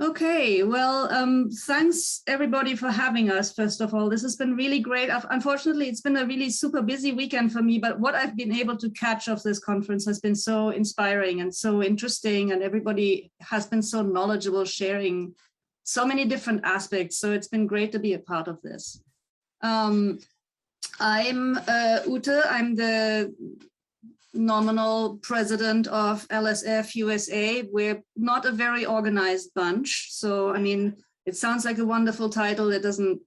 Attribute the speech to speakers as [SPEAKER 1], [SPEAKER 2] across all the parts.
[SPEAKER 1] Okay, well, thanks everybody for having us, first of all. This has been really great. Unfortunately, it's been a really super busy weekend for me, but what I've been able to catch of this conference has been so inspiring and so interesting, and everybody has been so knowledgeable, sharing so many different aspects. So it's been great to be a part of this. I'm Ute. I'm the nominal president of LSF-USA. We're not a very organized bunch. So, I mean, it sounds like a wonderful title. It doesn't.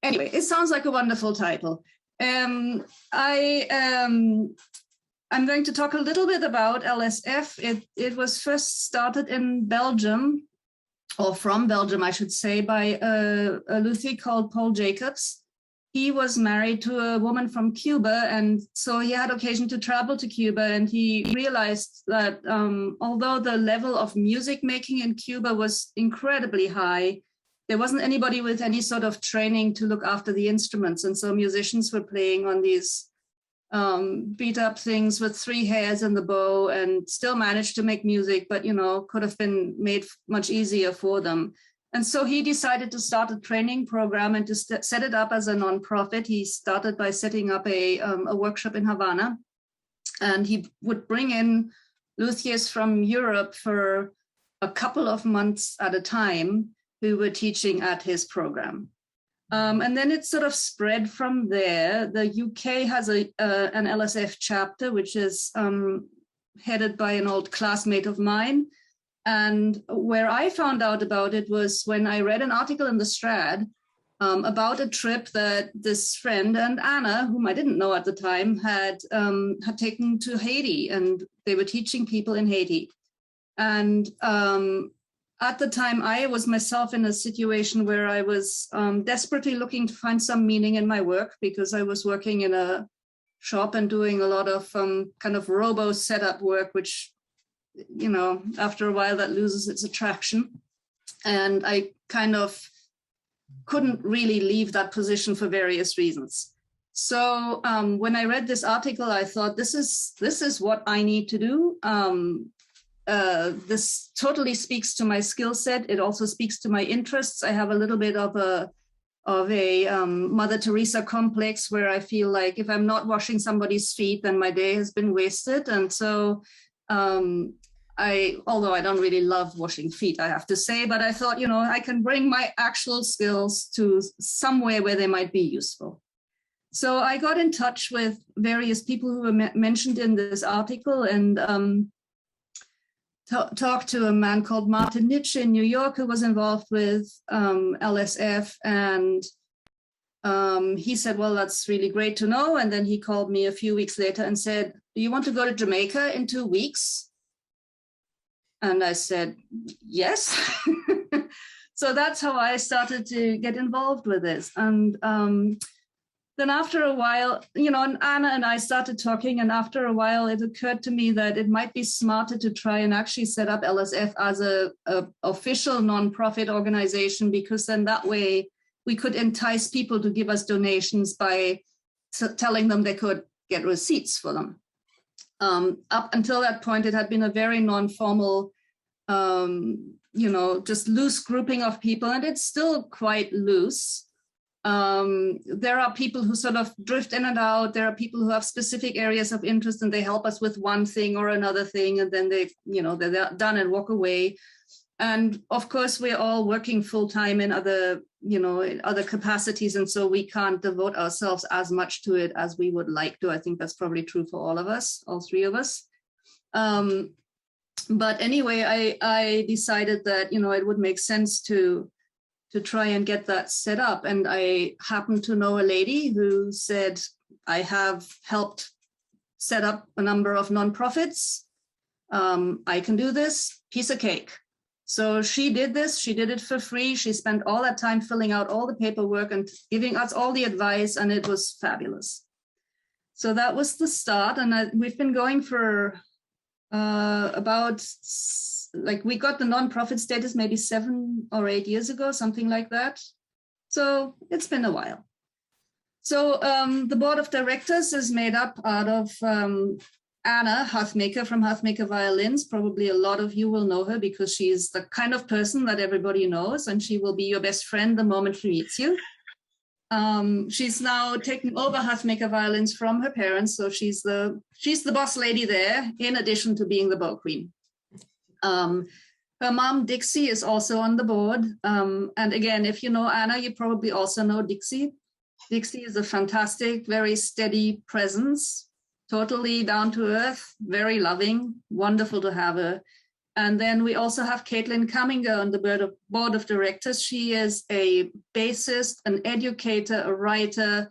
[SPEAKER 1] Anyway, it sounds like a wonderful title. I'm going to talk a little bit about LSF. It was first started in Belgium, or from Belgium, I should say, by a luthier called Paul Jacobs. He was married to a woman from Cuba, and so he had occasion to travel to Cuba, and he realized that although the level of music making in Cuba was incredibly high, there wasn't anybody with any sort of training to look after the instruments. And so musicians were playing on these beat up things with 3 hairs in the bow and still managed to make music, but, you know, could have been made much easier for them. And so he decided to start a training program and to set it up as a nonprofit. He started by setting up a workshop in Havana, and he would bring in luthiers from Europe for a couple of months at a time who were teaching at his program. And then it sort of spread from there. The UK has an LSF chapter, which is headed by an old classmate of mine. And where I found out about it was when I read an article in the Strad about a trip that this friend and Anna, whom I didn't know at the time, had taken to Haiti, and they were teaching people in Haiti. And at the time, I was myself in a situation where I was desperately looking to find some meaning in my work, because I was working in a shop and doing a lot of kind of robo setup work, which, you know, after a while that loses its attraction. And I kind of couldn't really leave that position for various reasons. So when I read this article, I thought, this is what I need to do. This totally speaks to my skill set. It also speaks to my interests. I have a little bit of a Mother Teresa complex, where I feel like if I'm not washing somebody's feet, then my day has been wasted. And so although I don't really love washing feet, I have to say, but I thought, you know, I can bring my actual skills to somewhere where they might be useful. So I got in touch with various people who were mentioned in this article, and talked to a man called Martin Nitsch in New York, who was involved with LSF. And he said, well, that's really great to know. And then he called me a few weeks later and said, do you want to go to Jamaica in 2 weeks? And I said, yes. So that's how I started to get involved with this. And then after a while, you know, and Anna and I started talking, and after a while, it occurred to me that it might be smarter to try and actually set up LSF as a official nonprofit organization, because then that way we could entice people to give us donations by telling them they could get receipts for them. Up until that point, it had been a very non-formal, you know, just loose grouping of people, and it's still quite loose. There are people who sort of drift in and out. There are people who have specific areas of interest, and they help us with one thing or another thing, and then they, you know, they're done and walk away. And of course, we're all working full time in other, you know, in other capacities, and so we can't devote ourselves as much to it as we would like to. I think that's probably true for all of us, all 3 of us. But anyway, I decided that, you know, it would make sense to try and get that set up. And I happened to know a lady who said, I have helped set up a number of nonprofits. I can do this, piece of cake. So she did this, she did it for free. She spent all that time filling out all the paperwork and giving us all the advice, and it was fabulous. So that was the start. And we've been going for about, like, we got the nonprofit status maybe 7 or 8 years ago, something like that. So it's been a while. So the board of directors is made up out of Anna Huthmaker from Huthmaker Violins. Probably a lot of you will know her because she is the kind of person that everybody knows, and she will be your best friend the moment she meets you. She's now taken over Huthmaker Violins from her parents, so she's the boss lady there, in addition to being the bow queen. Her mom, Dixie, is also on the board. And again, if you know Anna, you probably also know Dixie. Dixie is a fantastic, very steady presence, totally down to earth, very loving, wonderful to have her. And then we also have Caitlin Cumminger on the board of directors. She is a bassist, an educator, a writer,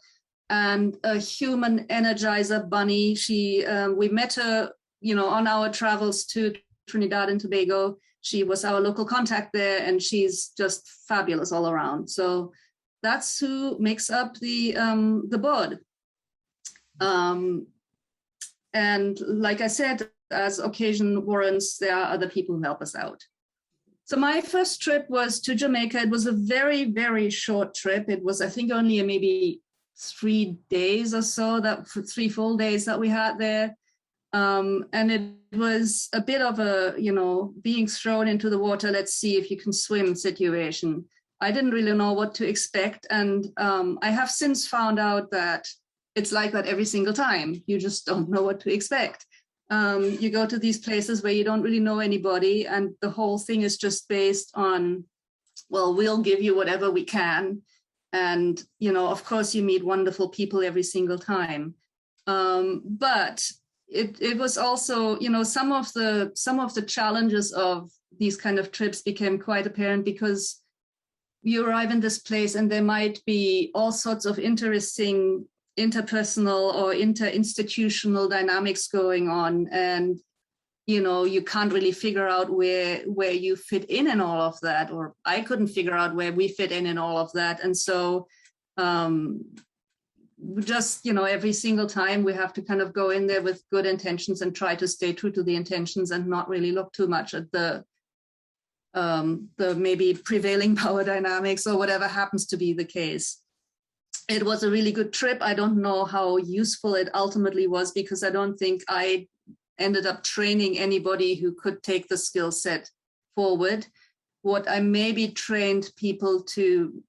[SPEAKER 1] and a human energizer bunny. We met her, on our travels to Trinidad and Tobago. She was our local contact there, and she's just fabulous all around. So that's who makes up the board. And like I said, as occasion warrants, there are other people who help us out. So my first trip was to Jamaica. It was a very, very short trip. It was, I think, only maybe 3 days or so, for 3 full days that we had there. And it was a bit of a, being thrown into the water, let's see if you can swim situation. I didn't really know what to expect. And I have since found out that it's like that every single time. You just don't know what to expect. You go to these places where you don't really know anybody, and the whole thing is just based on, well, we'll give you whatever we can. And, of course, you meet wonderful people every single time. But it was also, some of the challenges of these kind of trips became quite apparent, because you arrive in this place and there might be all sorts of interesting interpersonal or interinstitutional dynamics going on, and you can't really figure out where you fit in all of that, or I couldn't figure out where we fit in all of that. And so just every single time we have to kind of go in there with good intentions and try to stay true to the intentions and not really look too much at the maybe prevailing power dynamics or whatever happens to be the case. It was a really good trip. I don't know how useful it ultimately was, because I don't think I ended up training anybody who could take the skill set forward. What I maybe trained people to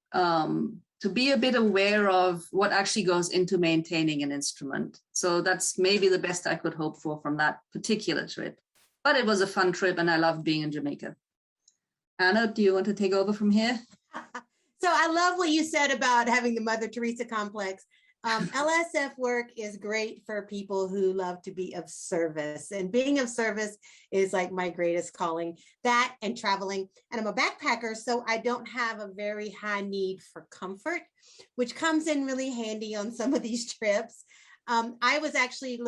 [SPEAKER 1] be a bit aware of what actually goes into maintaining an instrument. So that's maybe the best I could hope for from that particular trip. But it was a fun trip, and I loved being in Jamaica. Anna, do you want to take over from here?
[SPEAKER 2] So I love what you said about having the Mother Teresa complex. LSF work is great for people who love to be of service, and being of service is like my greatest calling. That and traveling. And I'm a backpacker, so I don't have a very high need for comfort, which comes in really handy on some of these trips. I was actually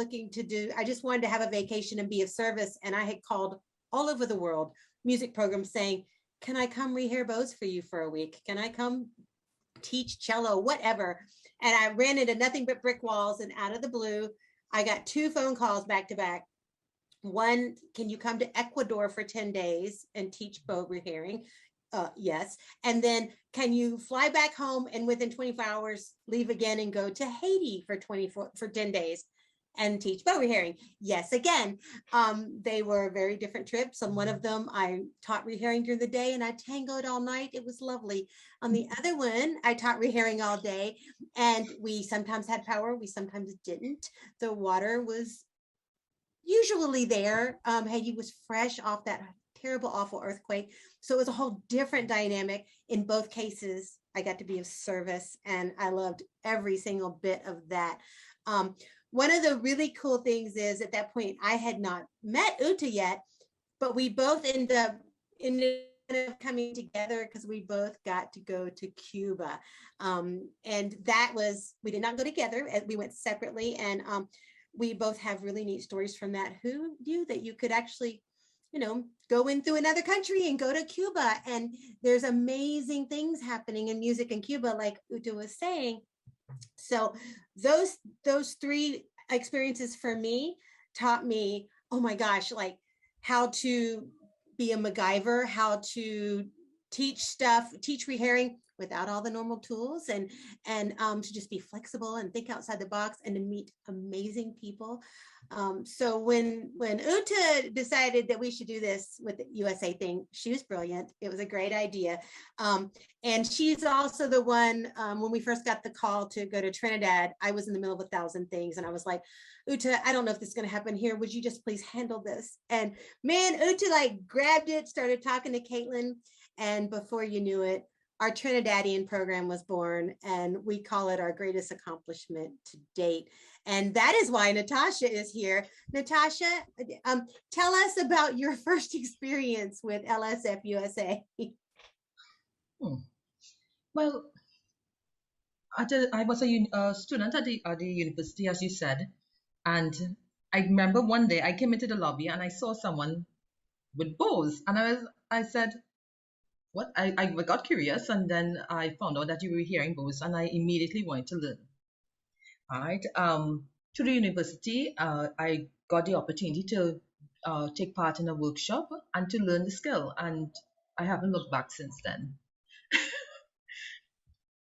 [SPEAKER 2] I just wanted to have a vacation and be of service, and I had called all over the world music programs saying, can I come rehair bows for you for a week? Can I come teach cello, whatever? And I ran into nothing but brick walls, and out of the blue, I got 2 phone calls back to back. One, can you come to Ecuador for 10 days and teach bow rehairing? Yes. And then can you fly back home and within 24 hours leave again and go to Haiti for 10 days and teach bow rehairing? Yes, again. They were very different trips. On one of them, I taught rehairing during the day and I tangoed all night. It was lovely. On the other one, I taught rehairing all day, and we sometimes had power, we sometimes didn't. The water was usually there. Haiti was fresh off that terrible, awful earthquake. So it was a whole different dynamic. In both cases, I got to be of service, and I loved every single bit of that. One of the really cool things is, at that point, I had not met Ute yet, but we both ended up coming together because we both got to go to Cuba. And that was, we did not go together, we went separately, and we both have really neat stories from that. Who knew that you could actually, go in through another country and go to Cuba? And there's amazing things happening in music in Cuba, like Ute was saying. So those 3 experiences for me taught me, oh my gosh, like how to be a MacGyver, how to teach rehairing without all the normal tools, and to just be flexible and think outside the box and to meet amazing people. So when Ute decided that we should do this with the USA thing, she was brilliant. It was a great idea. And she's also the one, when we first got the call to go to Trinidad, I was in the middle of 1,000 things. And I was like, Ute, I don't know if this is going to happen here. Would you just please handle this? And man, Ute like grabbed it, started talking to Caitlin. And before you knew it, our Trinidadian program was born, and we call it our greatest accomplishment to date. And that is why Natasha is here. Natasha, tell us about your first experience with LSF-USA.
[SPEAKER 3] Well, I was a student at the university, as you said, and I remember one day I came into the lobby and I saw someone with bows, and I said, what? I got curious, and then I found out that you were hearing bows, and I immediately wanted to learn. All right. To the university, I got the opportunity to take part in a workshop and to learn the skill, and I haven't looked back since then.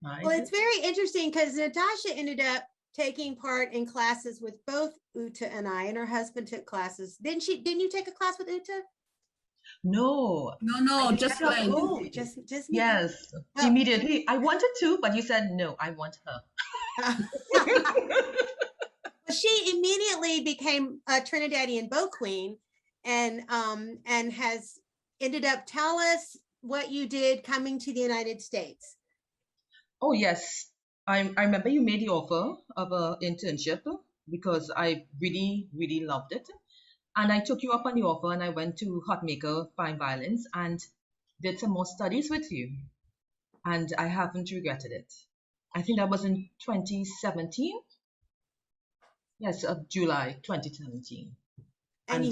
[SPEAKER 3] Right.
[SPEAKER 2] Well, it's very interesting because Natasha ended up taking part in classes with both Ute and I, and her husband took classes. Didn't you take a class with Ute?
[SPEAKER 3] No,
[SPEAKER 2] just like, oh, just
[SPEAKER 3] yes. Well, immediately I wanted to, but you said no, I want her.
[SPEAKER 2] She immediately became a Trinidadian bow queen, and has ended up. Tell us what you did coming to the United States.
[SPEAKER 3] Oh yes, I remember you made the offer of an internship because I really loved it. And I took you up on the offer, and I went to Hotmaker Fine Violins and did some more studies with you. And I haven't regretted it. I think that was in 2017. Yes, of July 2017.
[SPEAKER 2] And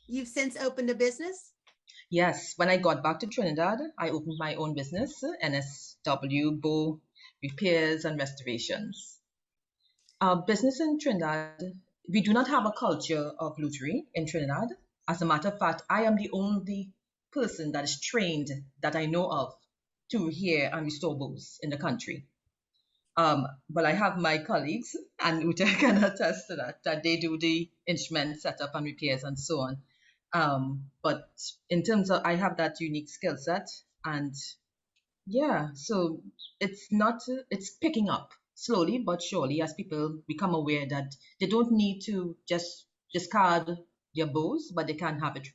[SPEAKER 2] you've since opened a business?
[SPEAKER 3] Yes, when I got back to Trinidad, I opened my own business, NSW Bow Repairs and Restorations. Our business in Trinidad, we do not have a culture of lutherie in Trinidad. As a matter of fact, I am the only person that is trained that I know of to repair and restore bows in the country. But I have my colleagues, and Ute can attest to that they do the instrument setup and repairs and so on. But in terms of, I have that unique skill set, and yeah, so it's picking up slowly but surely as people become aware that they don't need to just discard their bows, but they can have it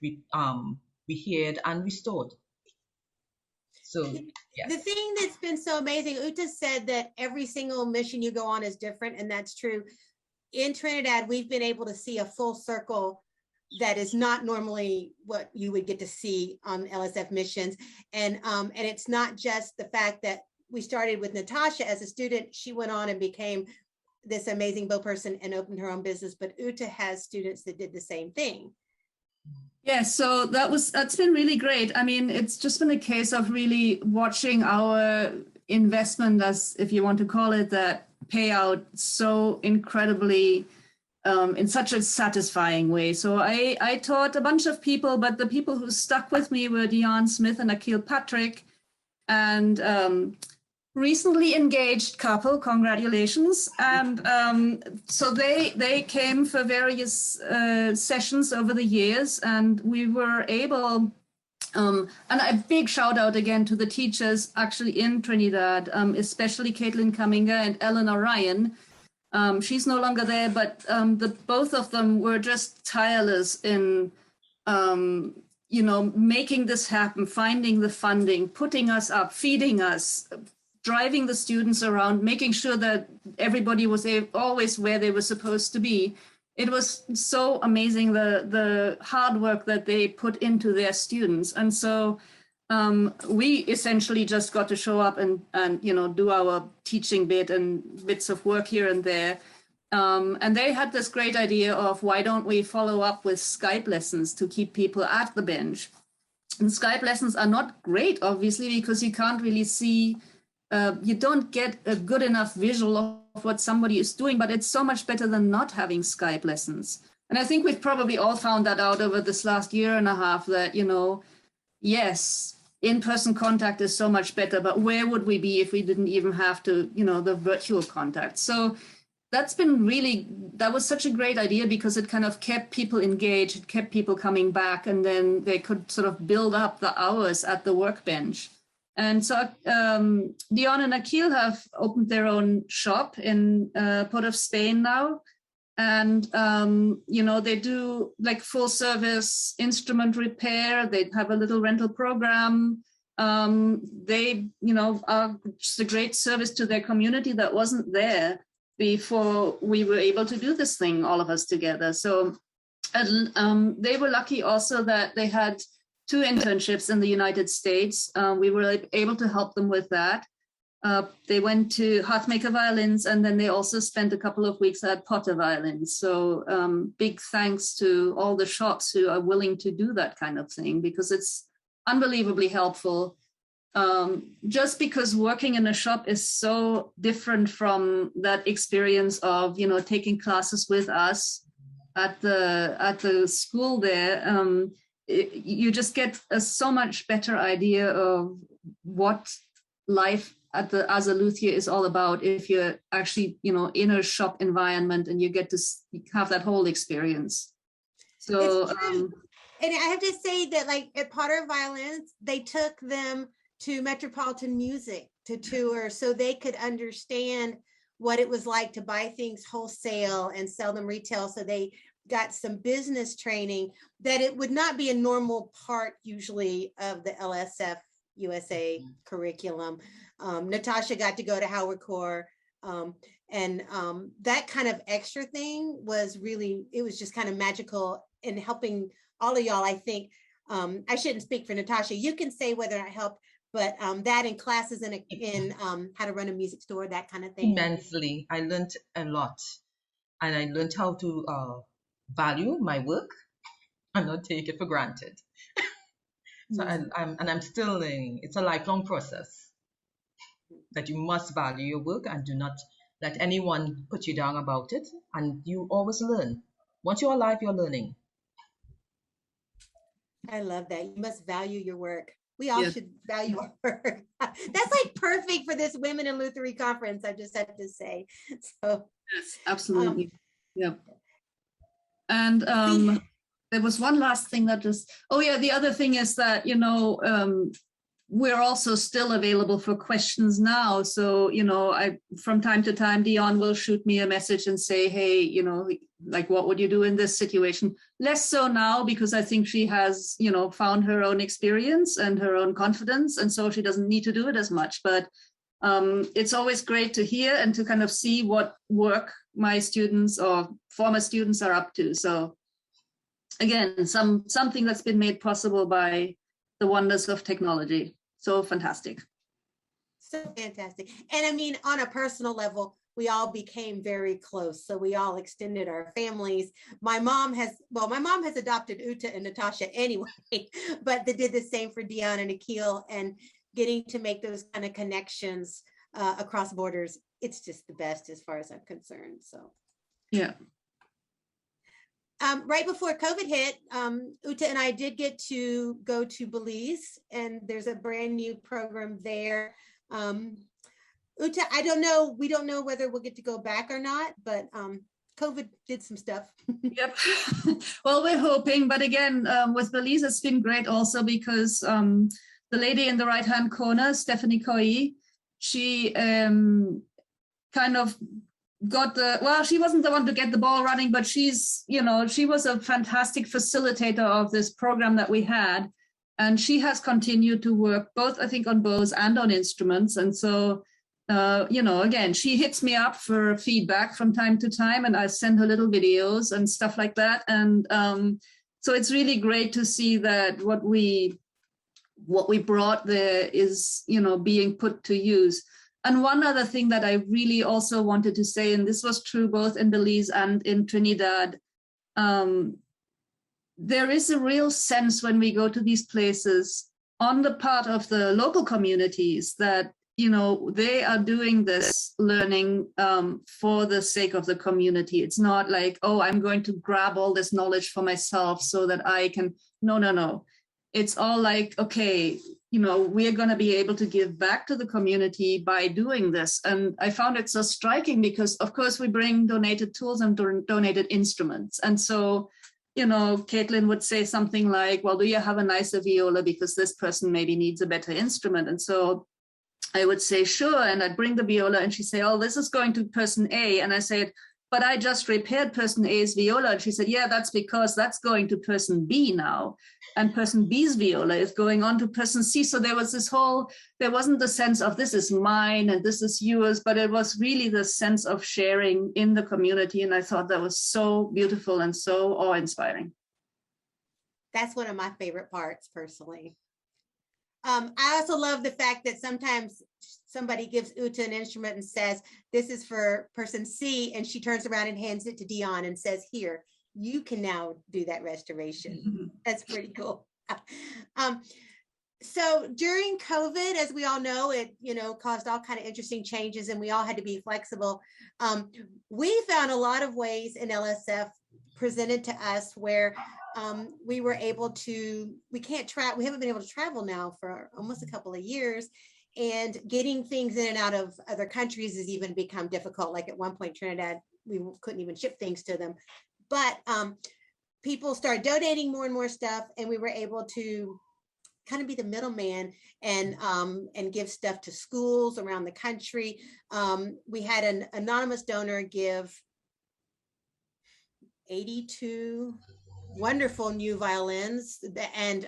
[SPEAKER 3] rehaired and restored. So yes.
[SPEAKER 2] The thing that's been so amazing, Ute said that every single mission you go on is different, and that's true. In Trinidad, we've been able to see a full circle that is not normally what you would get to see on LSF missions. And it's not just the fact that we started with Natasha as a student. She went on and became this amazing bow person and opened her own business, but Ute has students that did the same thing.
[SPEAKER 1] Yeah, so that's been really great. I mean, it's just been a case of really watching our investment, as if you want to call it that, pay out so incredibly in such a satisfying way. So I taught a bunch of people, but the people who stuck with me were Dion Smith and Akil Patrick, and recently engaged couple, congratulations. And so they came for various sessions over the years, and we were able, and a big shout out again to the teachers actually in Trinidad, especially Caitlin Kaminga and Eleanor Ryan. She's no longer there, but both of them were just tireless in making this happen, finding the funding, putting us up, feeding us, driving the students around, making sure that everybody was always where they were supposed to be. It was so amazing, the hard work that they put into their students. And so we essentially just got to show up and do our teaching bit and bits of work here and there. And they had this great idea of, why don't we follow up with Skype lessons to keep people at the bench? And Skype lessons are not great, obviously, because you can't really see, you don't get a good enough visual of what somebody is doing, but it's so much better than not having Skype lessons. And I think we've probably all found that out over this last year and a half, that, yes, in-person contact is so much better, but where would we be if we didn't even have to, the virtual contact? So that was such a great idea because it kind of kept people engaged, it kept people coming back, and then they could sort of build up the hours at the workbench. And so Dion and Akil have opened their own shop in Port of Spain now. And, they do like full service instrument repair. They have a little rental program. They, are just a great service to their community that wasn't there before we were able to do this thing, all of us together. So they were lucky also that they had 2 internships in the United States. We were able to help them with that. They went to Heartmaker Violins, and then they also spent a couple of weeks at Potter Violins. So big thanks to all the shops who are willing to do that kind of thing, because it's unbelievably helpful. Just because working in a shop is so different from that experience of, taking classes with us at the school there. You just get a so much better idea of what life as a luthier is all about if you're actually, in a shop environment and you get to have that whole experience. So,
[SPEAKER 2] and I have to say that like at Potter Violins, they took them to Metropolitan Music to tour so they could understand what it was like to buy things wholesale and sell them retail. So they got some business training that it would not be a normal part usually of the LSF-USA curriculum. Natasha got to go to Howard Core, and that kind of extra thing was really, it was just kind of magical in helping all of y'all. I think I shouldn't speak for Natasha. You can say whether I helped, but that in classes in how to run a music store, that kind of thing.
[SPEAKER 3] Immensely. I learned a lot, and I learned how to value my work and not take it for granted. So I'm still learning. It's a lifelong process that you must value your work and do not let anyone put you down about it. And you always learn. Once you're alive, you're learning.
[SPEAKER 2] I love that. You must value your work. We all should value our work. That's like perfect for this Women in Lutherie conference, I just have to say. So
[SPEAKER 1] yes, absolutely. And there was one last thing that just, the other thing is that, we're also still available for questions now. So, from time to time, Dion will shoot me a message and say, hey, like, what would you do in this situation? Less so now, because I think she has, found her own experience and her own confidence. And so she doesn't need to do it as much. But it's always great to hear and to kind of see what work my students or former students are up to. So again, something that's been made possible by the wonders of technology. So fantastic.
[SPEAKER 2] So fantastic. And I mean, on a personal level, we all became very close. So we all extended our families. My mom has adopted Ute and Natasha anyway, but they did the same for Dion and Akil, and getting to make those kind of connections across borders. It's just the best as far as I'm concerned. So,
[SPEAKER 1] yeah.
[SPEAKER 2] Right before COVID hit, Ute and I did get to go to Belize, and there's a brand new program there. Ute, I don't know. We don't know whether we'll get to go back or not, but COVID did some stuff.
[SPEAKER 1] Yep. Well, we're hoping, but again, with Belize, it's been great also because the lady in the right-hand corner, Stephanie Coy, she kind of she wasn't the one to get the ball running, but she was a fantastic facilitator of this program that we had. And she has continued to work both, I think, on bows and on instruments. And so, again, she hits me up for feedback from time to time, and I send her little videos and stuff like that. And so it's really great to see that what we brought there is, being put to use. And one other thing that I really also wanted to say, and this was true both in Belize and in Trinidad, there is a real sense when we go to these places on the part of the local communities that, they are doing this learning for the sake of the community. It's not like, I'm going to grab all this knowledge for myself so that I can, no. It's all like, okay, we are going to be able to give back to the community by doing this. And I found it so striking because, of course, we bring donated tools and donated instruments. And so, Caitlin would say something like, well, do you have a nicer viola because this person maybe needs a better instrument? And so I would say, sure. And I'd bring the viola and she'd say, oh, this is going to person A. And I said, but I just repaired person A's viola. And she said, yeah, that's because that's going to person B now. And person B's viola is going on to person C. So there was there wasn't the sense of this is mine and this is yours, but it was really the sense of sharing in the community. And I thought that was so beautiful and so awe-inspiring.
[SPEAKER 2] That's one of my favorite parts, personally. I also love the fact that sometimes somebody gives Ute an instrument and says, this is for person C, and she turns around and hands it to Dion and says, here, you can now do that restoration. Mm-hmm. That's pretty cool. So during COVID, as we all know, it caused all kind of interesting changes, and we all had to be flexible. We found a lot of ways in LSF presented to us where we were able to, we haven't been able to travel now for almost a couple of years, and getting things in and out of other countries has even become difficult. Like at one point, Trinidad, we couldn't even ship things to them. But people started donating more and more stuff, and we were able to kind of be the middleman and give stuff to schools around the country. We had an anonymous donor give 82 wonderful new violins, and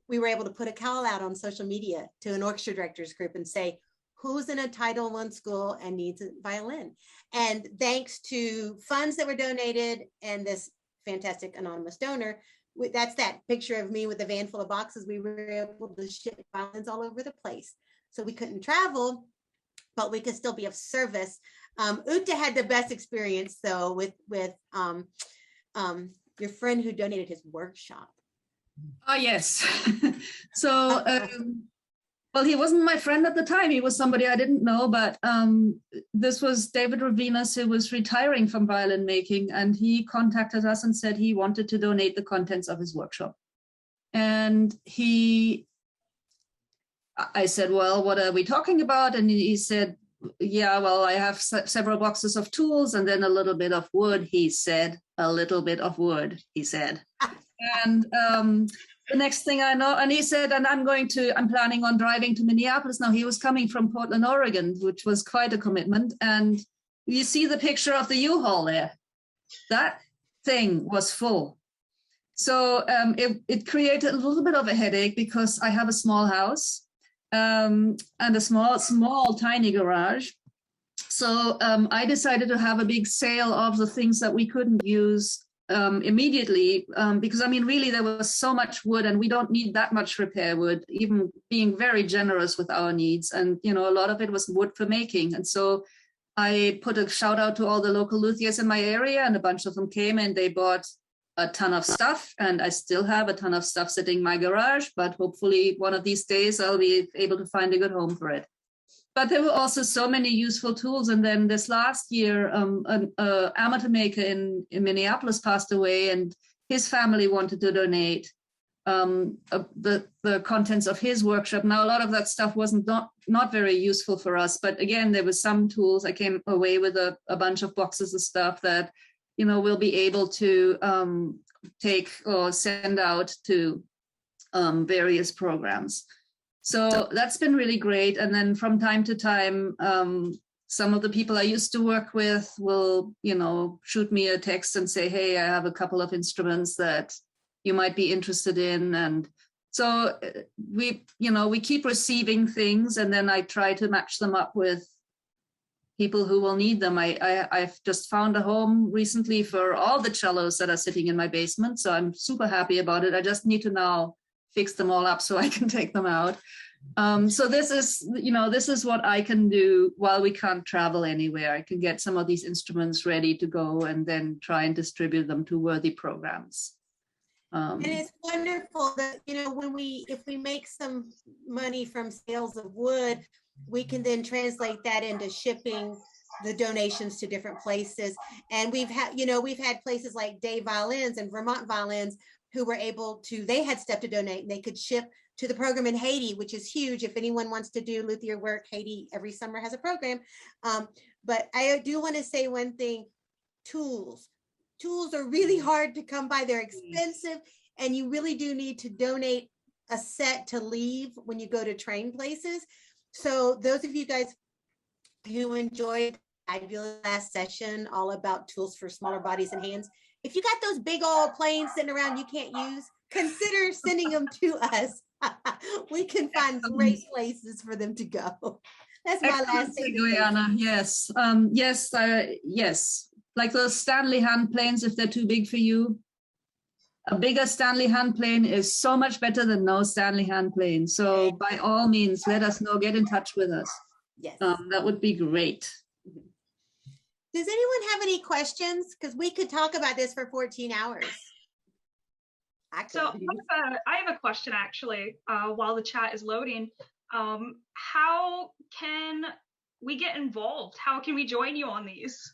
[SPEAKER 2] we were able to put a call out on social media to an orchestra directors group and say, who's in a Title I school and needs a violin? And thanks to funds that were donated and this fantastic anonymous donor, that's that picture of me with a van full of boxes, we were able to ship violins all over the place. So we couldn't travel, but we could still be of service. Ute had the best experience though with your friend who donated his workshop.
[SPEAKER 1] Oh, yes. So, well, he wasn't my friend at the time. He was somebody I didn't know, but this was David Ravinas, who was retiring from violin making, and he contacted us and said he wanted to donate the contents of his workshop. And I said, well, what are we talking about? And he said, yeah, well, I have several boxes of tools and then a little bit of wood, he said. A little bit of wood, he said. And the next thing I know, and he said, and I'm planning on driving to Minneapolis. Now, he was coming from Portland, Oregon, which was quite a commitment. And you see the picture of the U-Haul there. That thing was full. So it created a little bit of a headache because I have a small house and a small, tiny garage. So I decided to have a big sale of the things that we couldn't use immediately, because I mean, really, there was so much wood, and we don't need that much repair wood, even being very generous with our needs. And, a lot of it was wood for making. And so I put a shout out to all the local luthiers in my area, and a bunch of them came and they bought a ton of stuff. And I still have a ton of stuff sitting in my garage, but hopefully one of these days I'll be able to find a good home for it. But there were also so many useful tools. And then this last year, an amateur maker in Minneapolis passed away, and his family wanted to donate the contents of his workshop. Now, a lot of that stuff wasn't not very useful for us. But again, there were some tools. I came away with a bunch of boxes of stuff that, we'll be able to take or send out to various programs. So that's been really great. And then from time to time, some of the people I used to work with will, shoot me a text and say, hey, I have a couple of instruments that you might be interested in. And so we keep receiving things, and then I try to match them up with people who will need them. I've just found a home recently for all the cellos that are sitting in my basement. So I'm super happy about it. I just need to now fix them all up so I can take them out. So this is what I can do while we can't travel anywhere. I can get some of these instruments ready to go and then try and distribute them to worthy programs.
[SPEAKER 2] And it's wonderful that, if we make some money from sales of wood, we can then translate that into shipping the donations to different places. And we've had places like Day Violins and Vermont Violins, who were able to, they had stepped to donate, and they could ship to the program in Haiti, which is huge. If anyone wants to do luthier work, Haiti every summer has a program. But I do want to say one thing, tools are really hard to come by. They're expensive, and you really do need to donate a set to leave when you go to train places. So those of you guys who enjoyed the last session, all about tools for smaller bodies and hands, if you got those big old planes sitting around you can't use, consider sending them to us. We can find great places for them to go. That's my last thing.
[SPEAKER 1] Anna. Yes, yes. Like those Stanley hand planes, if they're too big for you, a bigger Stanley hand plane is so much better than no Stanley hand plane. So by all means, let us know. Get in touch with us.
[SPEAKER 2] Yes,
[SPEAKER 1] that would be great.
[SPEAKER 2] Does anyone have any questions? Because we could talk about this for 14 hours.
[SPEAKER 4] So I have a question actually, while the chat is loading. How can we get involved? How can we join you on these?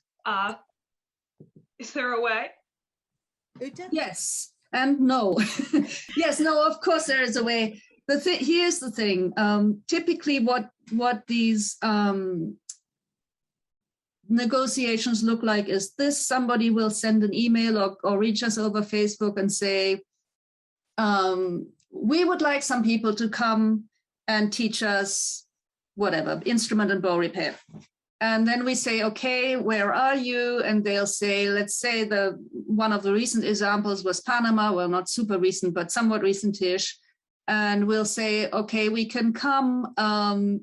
[SPEAKER 4] Is there a way?
[SPEAKER 2] Ute?
[SPEAKER 1] Yes and no. Yes, no, of course there is a way. Here's the thing. Typically what these negotiations look like is this: somebody will send an email or reach us over Facebook and say, we would like some people to come and teach us whatever, instrument and bow repair. And then we say, okay, where are you? And they'll say, let's say one of the recent examples was Panama. Well, not super recent, but somewhat recent-ish. And we'll say, okay, we can come.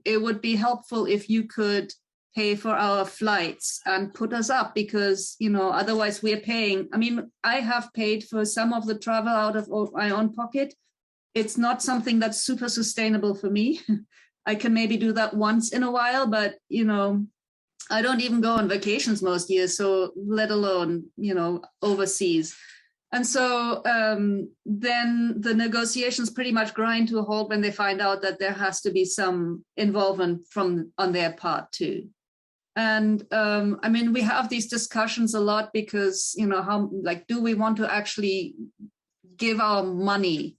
[SPEAKER 1] It would be helpful if you could pay for our flights and put us up, because, otherwise we're paying. I mean, I have paid for some of the travel out of my own pocket. It's not something that's super sustainable for me. I can maybe do that once in a while, but, I don't even go on vacations most years, so let alone, overseas. And so then the negotiations pretty much grind to a halt when they find out that there has to be some involvement on their part too. And we have these discussions a lot because, do we want to actually give our money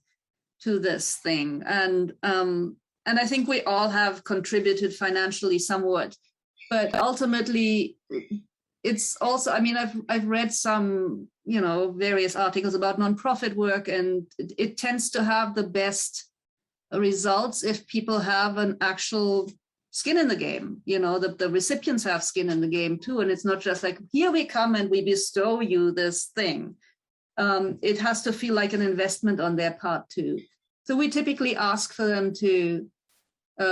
[SPEAKER 1] to this thing? And I think we all have contributed financially somewhat. But ultimately, it's also, I've read some, various articles about nonprofit work, and it tends to have the best results if people have an actual skin in the game. The recipients have skin in the game too. And it's not just like, here we come and we bestow you this thing. It has to feel like an investment on their part too. So we typically ask for them to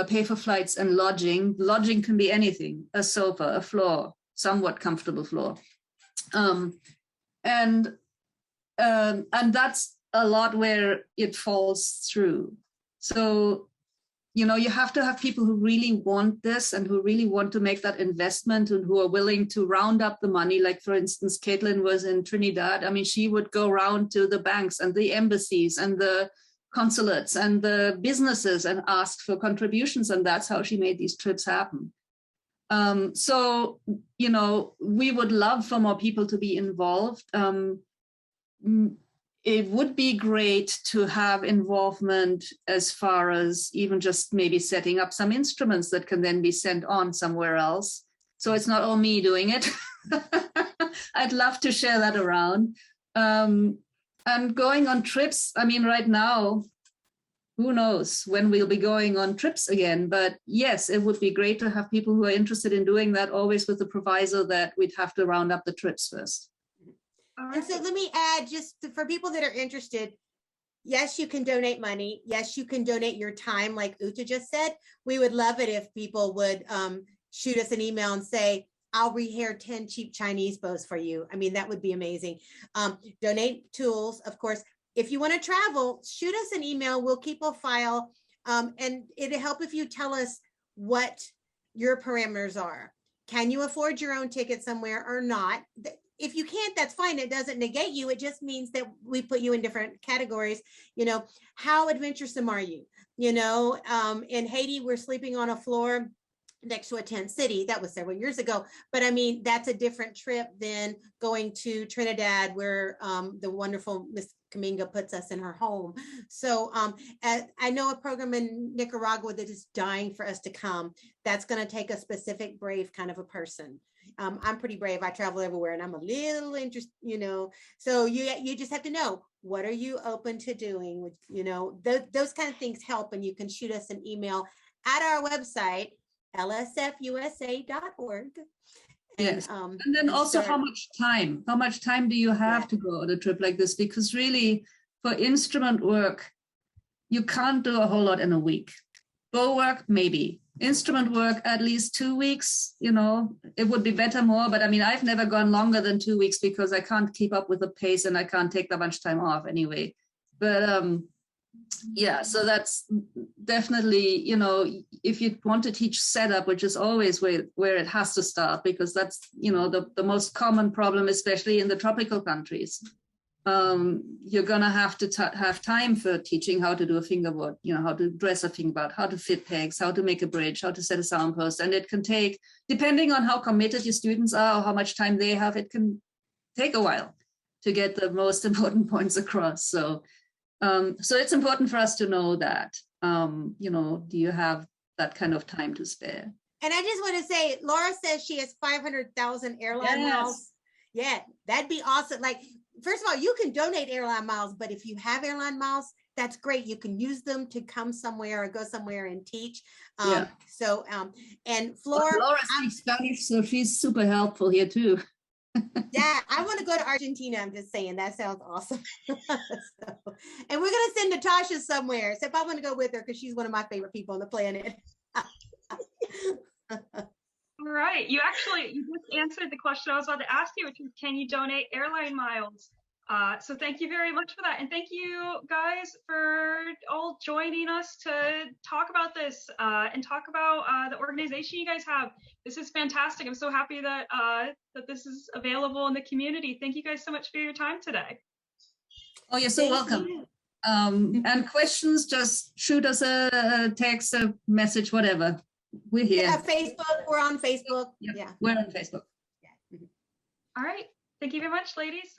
[SPEAKER 1] pay for flights and lodging. Lodging can be anything: a sofa, a floor, somewhat comfortable floor. And that's a lot where it falls through. So, you have to have people who really want this and who really want to make that investment and who are willing to round up the money. Like, for instance, Caitlin was in Trinidad. She would go round to the banks and the embassies and the consulates and the businesses and ask for contributions, and that's how she made these trips happen. So, we would love for more people to be involved. It would be great to have involvement as far as even just maybe setting up some instruments that can then be sent on somewhere else. So it's not all me doing it. I'd love to share that around. And going on trips, right now, who knows when we'll be going on trips again. But yes, it would be great to have people who are interested in doing that, always with the proviso that we'd have to round up the trips first.
[SPEAKER 2] And so let me add, just for people that are interested, yes, you can donate money. Yes, you can donate your time, like Ute just said. We would love it if people would shoot us an email and say, I'll rehair 10 cheap Chinese bows for you. That would be amazing. Donate tools, of course. If you want to travel, shoot us an email. We'll keep a file. And it'll help if you tell us what your parameters are. Can you afford your own ticket somewhere or not? If you can't, that's fine. It doesn't negate you. It just means that we put you in different categories. How adventuresome are you? In Haiti, we're sleeping on a floor next to a tent city. That was several years ago. But that's a different trip than going to Trinidad, where the wonderful Miss Kaminga puts us in her home. So I know a program in Nicaragua that is dying for us to come. That's going to take a specific brave kind of a person. I'm pretty brave. I travel everywhere and I'm a little interested, you know, so you just have to know, what are you open to doing? You know, those kind of things help. And you can shoot us an email at our website, lsfusa.org.
[SPEAKER 1] Yes. And then also how much time do you have to go on a trip like this? Because really for instrument work, you can't do a whole lot in a week. Bow work, maybe. Instrument work, at least 2 weeks, you know, it would be better more. But I mean, I've never gone longer than 2 weeks because I can't keep up with the pace and I can't take that much time off anyway. But yeah, so that's definitely, you know, if you want to teach setup, which is always where it has to start, because that's, you know, the most common problem, especially in the tropical countries. You're gonna have to have time for teaching how to do a fingerboard, you know, how to dress a fingerboard, how to fit pegs, how to make a bridge, how to set a sound post. And it can take, depending on how committed your students are or how much time they have, it can take a while to get the most important points across. So it's important for us to know that, you know, do you have that kind of time to spare?
[SPEAKER 2] And I just want to say, Laura says she has 500,000 airline miles. Yeah, that'd be awesome. Like, first of all, you can donate airline miles, but if you have airline miles, that's great. You can use them to come somewhere or go somewhere and teach. So, and Flora,
[SPEAKER 1] Laura speaks Spanish, so she's super helpful here too.
[SPEAKER 2] Yeah, I want to go to Argentina. I'm just saying, that sounds awesome. And we're going to send Natasha somewhere. Except I want to go with her because she's one of my favorite people on the planet.
[SPEAKER 4] All right. You just answered the question I was about to ask you, which is, can you donate airline miles? So thank you very much for that. And thank you guys for all joining us to talk about this and talk about the organization you guys have. This is fantastic. I'm so happy that that this is available in the community. Thank you guys so much for your time today. Oh, you're so welcome. And questions, just shoot us a text, a message, whatever. We're here.
[SPEAKER 2] Yeah, Facebook. We're on Facebook.
[SPEAKER 1] Yep, yeah, we're on Facebook.
[SPEAKER 4] All right. Thank you very much, ladies.